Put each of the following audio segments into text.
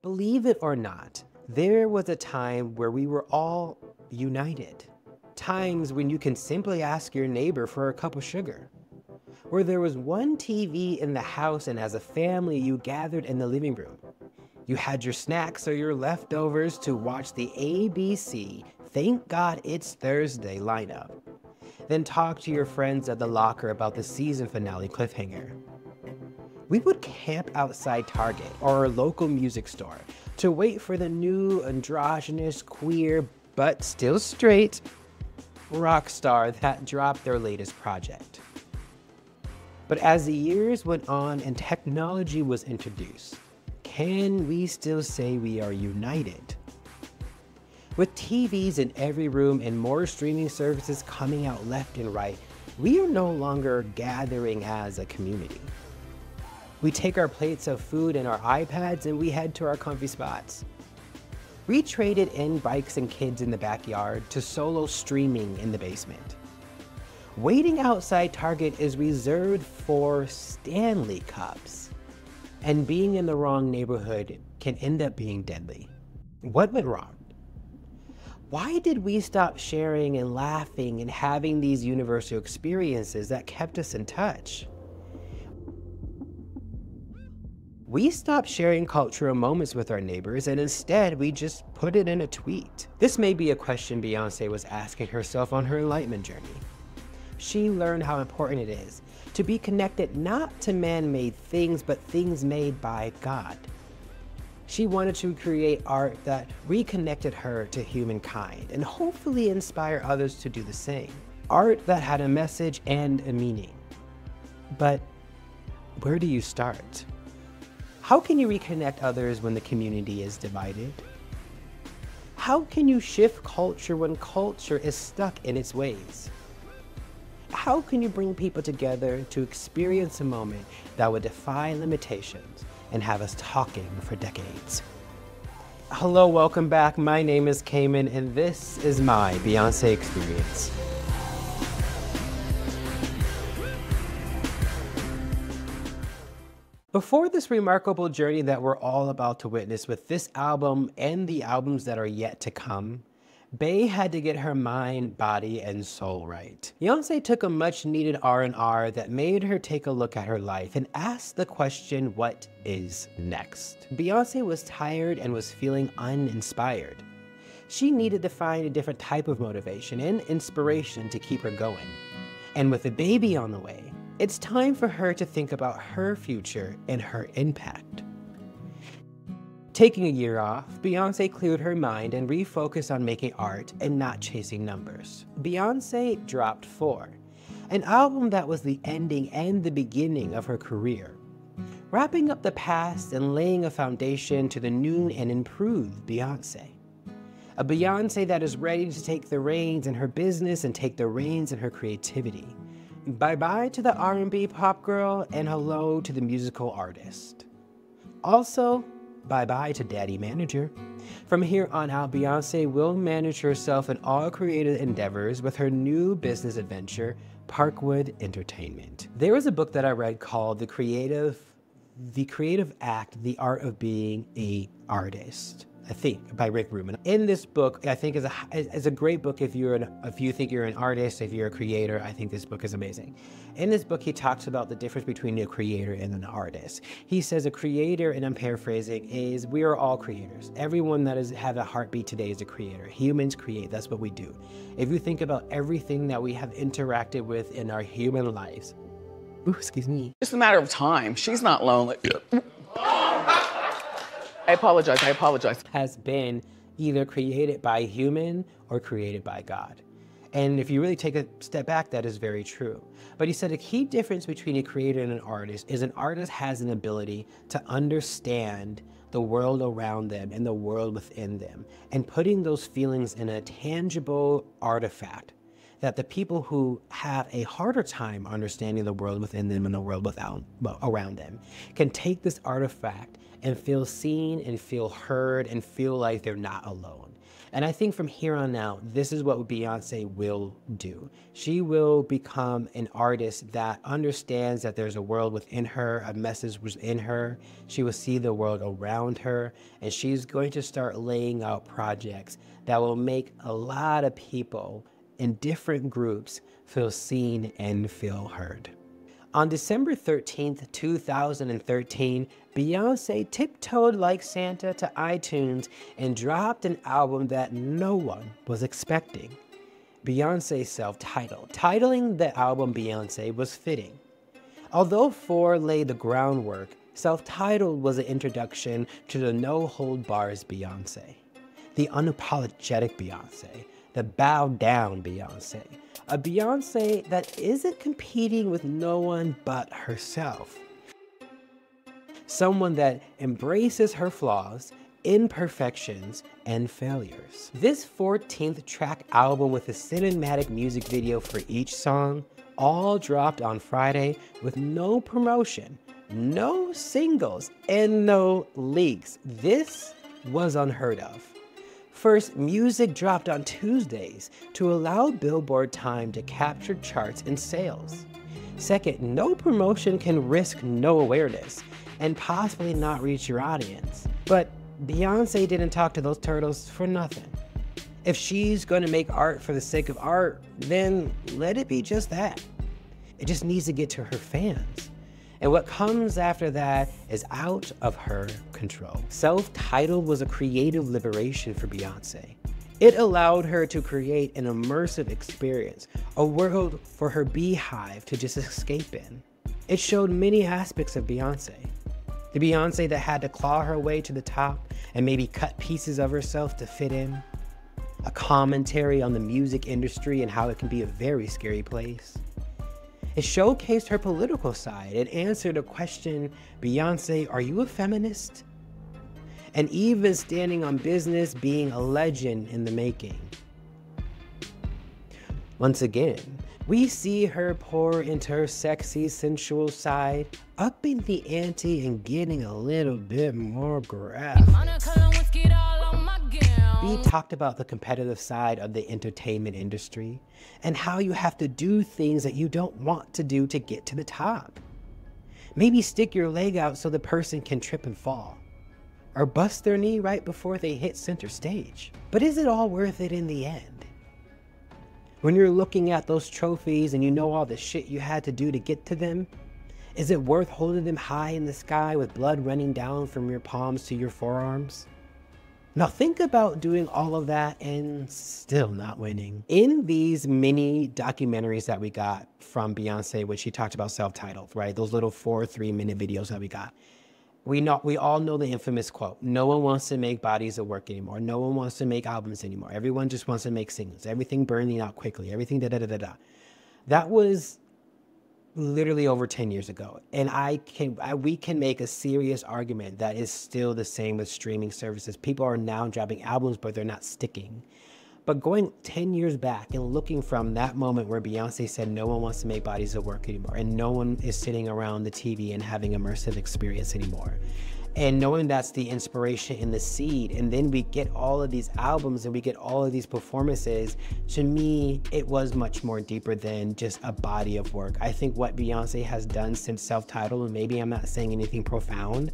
Believe it or not, there was a time where we were all united. Times when you can simply ask your neighbor for a cup of sugar. Where there was one TV in the house and as a family you gathered in the living room. You had your snacks or your leftovers to watch the ABC Thank God It's Thursday lineup. Then talk to your friends at the locker about the season finale cliffhanger. We would camp outside Target or our local music store to wait for the new androgynous, queer, but still straight rock star that dropped their latest project. But as the years went on and technology was introduced, can we still say we are united? With TVs in every room and more streaming services coming out left and right, we are no longer gathering as a community. We take our plates of food and our iPads and we head to our comfy spots. We traded in bikes and kids in the backyard to solo streaming in the basement. Waiting outside Target is reserved for Stanley Cups. And being in the wrong neighborhood can end up being deadly. What went wrong? Why did we stop sharing and laughing and having these universal experiences that kept us in touch? We stopped sharing cultural moments with our neighbors and instead we just put it in a tweet. This may be a question Beyoncé was asking herself on her enlightenment journey. She learned how important it is to be connected not to man-made things, but things made by God. She wanted to create art that reconnected her to humankind and hopefully inspire others to do the same. Art that had a message and a meaning. But where do you start? How can you reconnect others when the community is divided? How can you shift culture when culture is stuck in its ways? How can you bring people together to experience a moment that would defy limitations and have us talking for decades? Hello, welcome back. My name is Cayman and this is my Beyoncé experience. Before this remarkable journey that we're all about to witness with this album and the albums that are yet to come, Bey had to get her mind, body, and soul right. Beyoncé took a much needed R&R that made her take a look at her life and ask the question, what is next? Beyoncé was tired and was feeling uninspired. She needed to find a different type of motivation and inspiration to keep her going. And with a baby on the way, it's time for her to think about her future and her impact. Taking a year off, Beyoncé cleared her mind and refocused on making art and not chasing numbers. Beyoncé dropped 4, an album that was the ending and the beginning of her career, wrapping up the past and laying a foundation to the new and improved Beyoncé. A Beyoncé that is ready to take the reins in her business and take the reins in her creativity. Bye-bye to the R&B pop girl and hello to the musical artist. Also, bye-bye to Daddy Manager. From here on out, Beyoncé will manage herself in all creative endeavors with her new business adventure, Parkwood Entertainment. There was a book that I read called The Creative Act, The Art of Being an Artist, I think, by Rick Rubin. In this book, I think is a great book if you think you're an artist, if you're a creator. I think this book is amazing. In this book, he talks about the difference between a creator and an artist. He says a creator, and I'm paraphrasing, is we are all creators. Everyone that have a heartbeat today is a creator. Humans create, that's what we do. If you think about everything that we have interacted with in our human lives, ooh, excuse me. It's a matter of time. She's not lonely. Yeah. I apologize. Has been either created by a human or created by God. And if you really take a step back, that is very true. But he said a key difference between a creator and an artist is an artist has an ability to understand the world around them and the world within them, and putting those feelings in a tangible artifact that the people who have a harder time understanding the world within them and the world around them can take this artifact and feel seen and feel heard and feel like they're not alone. And I think from here on out, this is what Beyonce will do. She will become an artist that understands that there's a world within her, a message within her. She will see the world around her, and she's going to start laying out projects that will make a lot of people in different groups feel seen and feel heard. On December 13th, 2013, Beyonce tiptoed like Santa to iTunes and dropped an album that no one was expecting. Beyonce Self-Titled. Titling the album Beyonce was fitting. Although 4 laid the groundwork, Self-Titled was an introduction to the no-hold-bars Beyonce, the unapologetic Beyonce, the bow-down Beyonce, a Beyonce that isn't competing with no one but herself. Someone that embraces her flaws, imperfections, and failures. This 14th track album with a cinematic music video for each song all dropped on Friday with no promotion, no singles, and no leaks. This was unheard of. First, music dropped on Tuesdays to allow Billboard time to capture charts and sales. Second, no promotion can risk no awareness and possibly not reach your audience. But Beyonce didn't talk to those turtles for nothing. If she's going to make art for the sake of art, then let it be just that. It just needs to get to her fans. And what comes after that is out of her control. Self-Titled was a creative liberation for Beyonce. It allowed her to create an immersive experience, a world for her beehive to just escape in. It showed many aspects of Beyonce. The Beyonce that had to claw her way to the top and maybe cut pieces of herself to fit in. A commentary on the music industry and how it can be a very scary place. It showcased her political side. It answered a question, Beyonce, are you a feminist? And even standing on business, being a legend in the making. Once again, we see her pour into her sexy, sensual side, upping the ante and getting a little bit more graphic. We talked about the competitive side of the entertainment industry and how you have to do things that you don't want to do to get to the top. Maybe stick your leg out so the person can trip and fall, or bust their knee right before they hit center stage. But is it all worth it in the end? When you're looking at those trophies and you know all the shit you had to do to get to them, is it worth holding them high in the sky with blood running down from your palms to your forearms? Now think about doing all of that and still not winning. In these mini documentaries that we got from Beyonce, when she talked about Self-Titled, right? Those little 4 3-minute videos that we got. We all know the infamous quote, no one wants to make bodies of work anymore. No one wants to make albums anymore. Everyone just wants to make singles. Everything burning out quickly. Everything da-da-da-da-da. That was literally over 10 years ago. And we can make a serious argument that is still the same with streaming services. People are now dropping albums, but they're not sticking. But going 10 years back and looking from that moment where Beyonce said no one wants to make bodies of work anymore, and no one is sitting around the TV and having immersive experience anymore, and knowing that's the inspiration and the seed, and then we get all of these albums and we get all of these performances, to me, it was much more deeper than just a body of work. I think what Beyonce has done since Self-Titled, and maybe I'm not saying anything profound,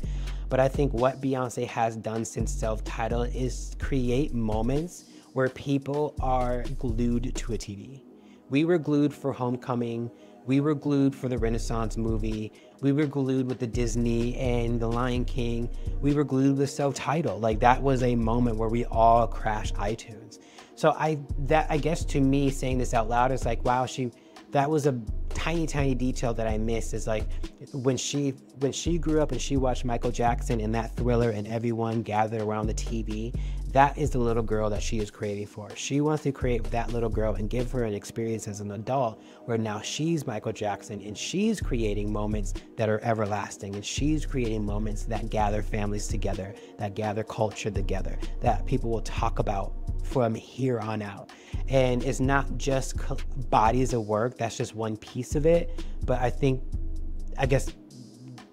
but I think what Beyonce has done since Self-Titled is create moments where people are glued to a TV. We were glued for Homecoming. We were glued for the Renaissance movie. We were glued with the Disney and the Lion King. We were glued with Self-Titled. Like, that was a moment where we all crashed iTunes. So I guess to me, saying this out loud is like, wow, that was a tiny detail that I missed. Is like when she grew up and she watched Michael Jackson and that Thriller and everyone gathered around the TV. That is the little girl that she is creating for. She wants to create that little girl and give her an experience as an adult where now she's Michael Jackson and she's creating moments that are everlasting, and she's creating moments that gather families together, that gather culture together, that people will talk about from here on out. And it's not just bodies of work, that's just one piece of it. But I guess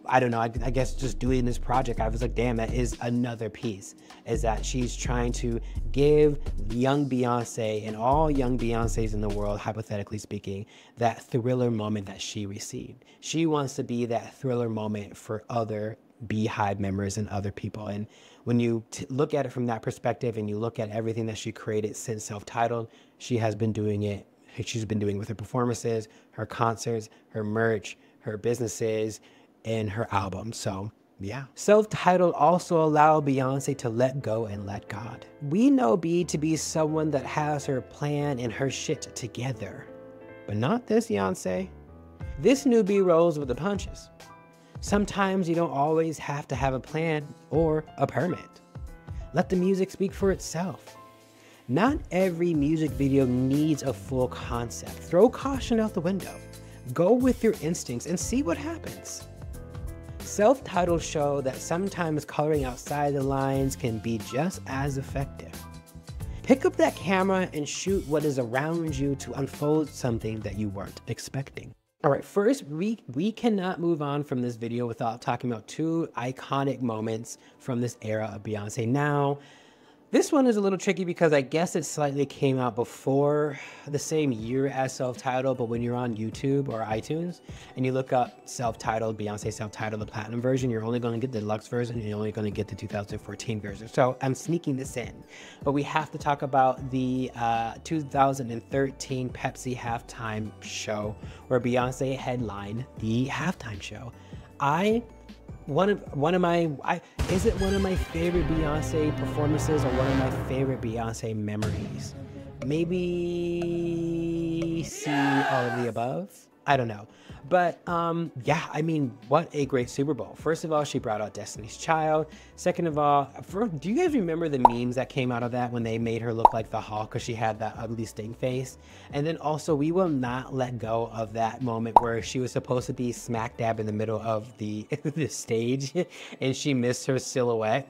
I don't know, I guess just doing this project, I was like, damn, that is another piece, is that she's trying to give young Beyonce and all young Beyoncés in the world, hypothetically speaking, that thriller moment that she received. She wants to be that thriller moment for other Beehive members and other people. And when you look at it from that perspective and you look at everything that she created since Self-Titled, she has been doing it. She's been doing with her performances, her concerts, her merch, her businesses, and her album. So yeah. Self-Titled also allowed Beyonce to let go and let God. We know B to be someone that has her plan and her shit together, but not this Beyonce. This new B rolls with the punches. Sometimes you don't always have to have a plan or a permit. Let the music speak for itself. Not every music video needs a full concept. Throw caution out the window. Go with your instincts and see what happens. Self-Titled show that sometimes coloring outside the lines can be just as effective. Pick up that camera and shoot what is around you to unfold something that you weren't expecting. All right, first, we cannot move on from this video without talking about two iconic moments from this era of Beyonce. Now, this one is a little tricky because I guess it slightly came out before the same year as Self-Titled, but when you're on YouTube or iTunes and you look up Self-Titled, Beyonce Self-Titled, the platinum version, you're only going to get the deluxe version and you're only going to get the 2014 version. So I'm sneaking this in, but we have to talk about the 2013 Pepsi halftime show where Beyonce headlined the halftime show. Is it one of my favorite Beyonce performances or one of my favorite Beyonce memories? Maybe C, all of the above? I don't know. But yeah, I mean, what a great Super Bowl. First of all, she brought out Destiny's Child. Second of all, do you guys remember the memes that came out of that when they made her look like the Hulk because she had that ugly Sting face? And then also, we will not let go of that moment where she was supposed to be smack dab in the middle of the, the stage and she missed her silhouette.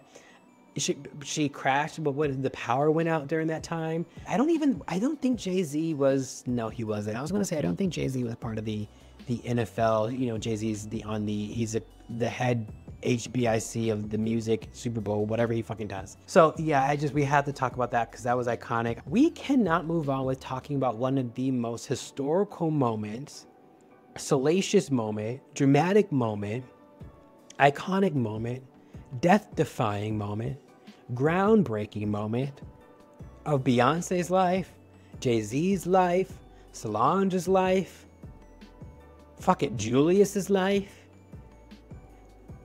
She crashed, but the power went out during that time. I don't think Jay-Z was, no, he wasn't. I was gonna say, I don't think Jay-Z was part of the NFL, you know, Jay-Z's he's the head HBIC of the music, Super Bowl, whatever he fucking does. So yeah, we had to talk about that because that was iconic. We cannot move on with talking about one of the most historical moments, salacious moment, dramatic moment, iconic moment, death-defying moment, groundbreaking moment of Beyonce's life, Jay-Z's life, Solange's life, fuck it, Julius's life.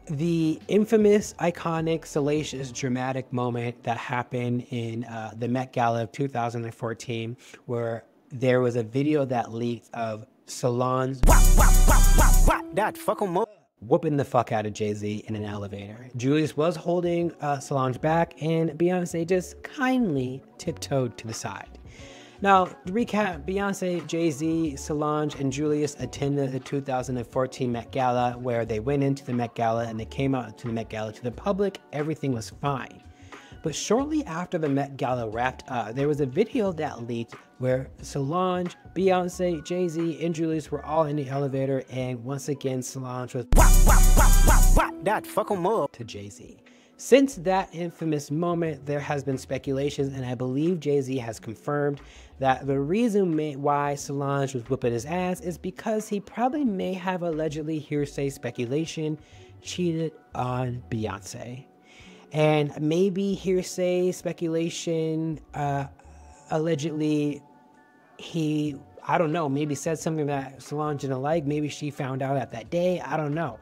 The infamous, iconic, salacious, dramatic moment that happened in the Met Gala of 2014, where there was a video that leaked of Solange whooping the fuck out of Jay-Z in an elevator. Julius was holding Solange back, and Beyonce just kindly tiptoed to the side. Now, to recap, Beyonce, Jay-Z, Solange, and Julius attended the 2014 Met Gala, where they went into the Met Gala and they came out to the Met Gala to the public. Everything was fine. But shortly after the Met Gala wrapped up, there was a video that leaked where Solange, Beyonce, Jay-Z, and Julius were all in the elevator, and once again, Solange was that fuck 'em up to Jay-Z. Since that infamous moment, there has been speculations, and I believe Jay-Z has confirmed that the reason why Solange was whooping his ass is because he probably may have allegedly, hearsay speculation, cheated on Beyonce. And maybe hearsay speculation, allegedly I don't know, maybe said something that Solange didn't like. Maybe she found out at that day. I don't know.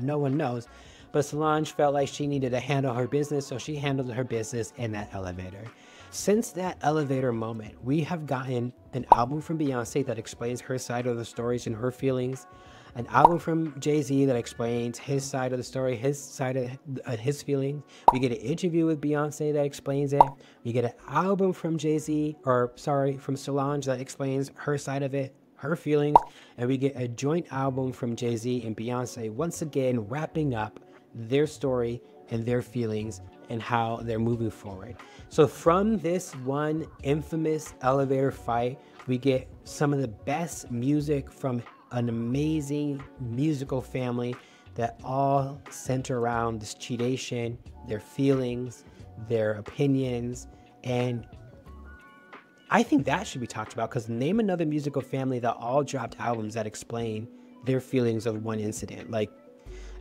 No one knows. But Solange felt like she needed to handle her business, so she handled her business in that elevator. Since that elevator moment, we have gotten an album from Beyonce that explains her side of the stories and her feelings, an album from Jay-Z that explains his side of the story, his side of his feelings. We get an interview with Beyonce that explains it. We get an album from from Solange that explains her side of it, her feelings, and we get a joint album from Jay-Z and Beyonce, once again wrapping up their story and their feelings and how they're moving forward. So from this one infamous elevator fight, we get some of the best music from an amazing musical family that all center around this cheatation, their feelings, their opinions, and I think that should be talked about, because name another musical family that all dropped albums that explain their feelings of one incident. Like,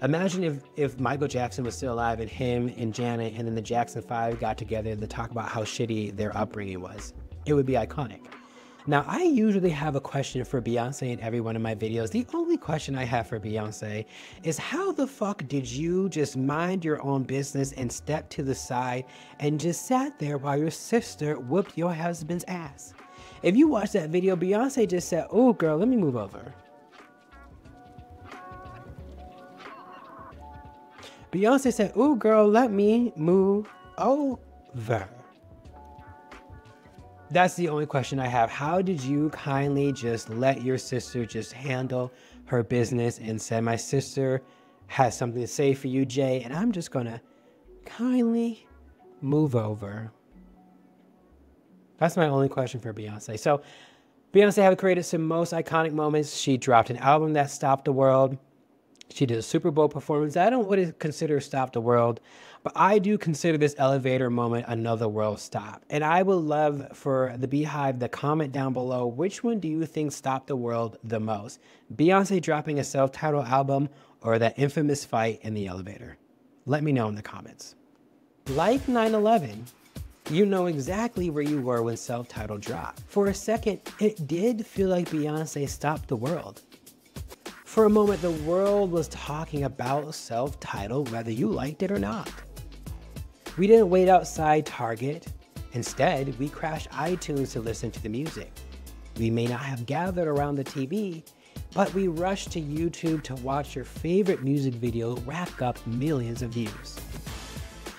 imagine if Michael Jackson was still alive and him and Janet and then the Jackson 5 got together to talk about how shitty their upbringing was. It would be iconic. Now, I usually have a question for Beyonce in every one of my videos. The only question I have for Beyonce is, how the fuck did you just mind your own business and step to the side and just sat there while your sister whooped your husband's ass? If you watch that video, Beyonce just said, "Oh girl, let me move over." Beyonce said, "Oh girl, let me move over." That's the only question I have. How did you kindly just let your sister just handle her business and say, "My sister has something to say for you, Jay, and I'm just gonna kindly move over"? That's my only question for Beyonce. So Beyonce have created some most iconic moments. She dropped an album that stopped the world. She did a Super Bowl performance. I don't really consider Stop the World, but I do consider this elevator moment another world stop. And I would love for the Beehive to comment down below, which one do you think stopped the world the most? Beyonce dropping a self-titled album or that infamous fight in the elevator? Let me know in the comments. Like 9/11, you know exactly where you were when self-titled dropped. For a second, it did feel like Beyonce stopped the world. For a moment, the world was talking about self-titled, whether you liked it or not. We didn't wait outside Target. Instead, we crashed iTunes to listen to the music. We may not have gathered around the TV, but we rushed to YouTube to watch your favorite music video rack up millions of views.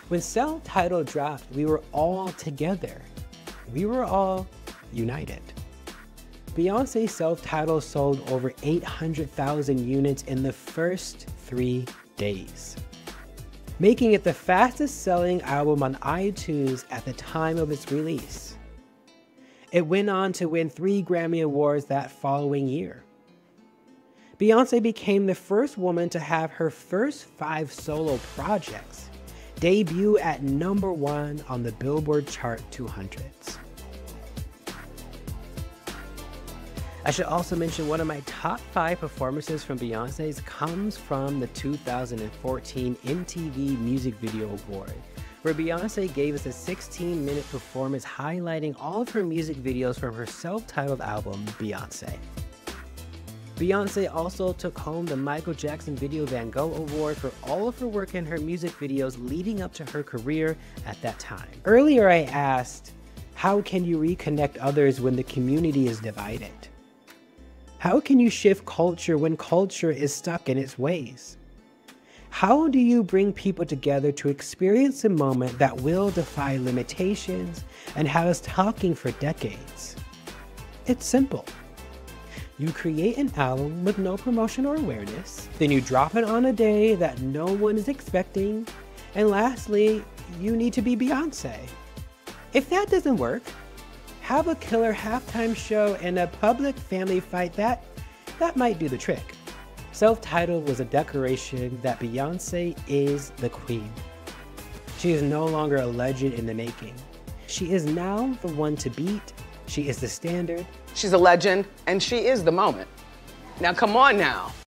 When self-titled dropped, we were all together. We were all united. Beyonce's self-titled sold over 800,000 units in the first 3 days, making it the fastest selling album on iTunes at the time of its release. It went on to win 3 Grammy Awards that following year. Beyonce became the first woman to have her first 5 solo projects debut at #1 on the Billboard Chart 200s. I should also mention one of my top 5 performances from Beyonce's comes from the 2014 MTV Music Video Award, where Beyonce gave us a 16-minute performance highlighting all of her music videos from her self-titled album, Beyonce. Beyonce also took home the Michael Jackson Video Van Gogh Award for all of her work in her music videos leading up to her career at that time. Earlier I asked, how can you reconnect others when the community is divided? How can you shift culture when culture is stuck in its ways? How do you bring people together to experience a moment that will defy limitations and have us talking for decades? It's simple. You create an album with no promotion or awareness, then you drop it on a day that no one is expecting, and lastly, you need to be Beyonce. If that doesn't work, have a killer halftime show and a public family fight. That might do the trick. Self-titled was a declaration that Beyonce is the queen. She is no longer a legend in the making. She is now the one to beat. She is the standard. She's a legend, and she is the moment. Now, come on now.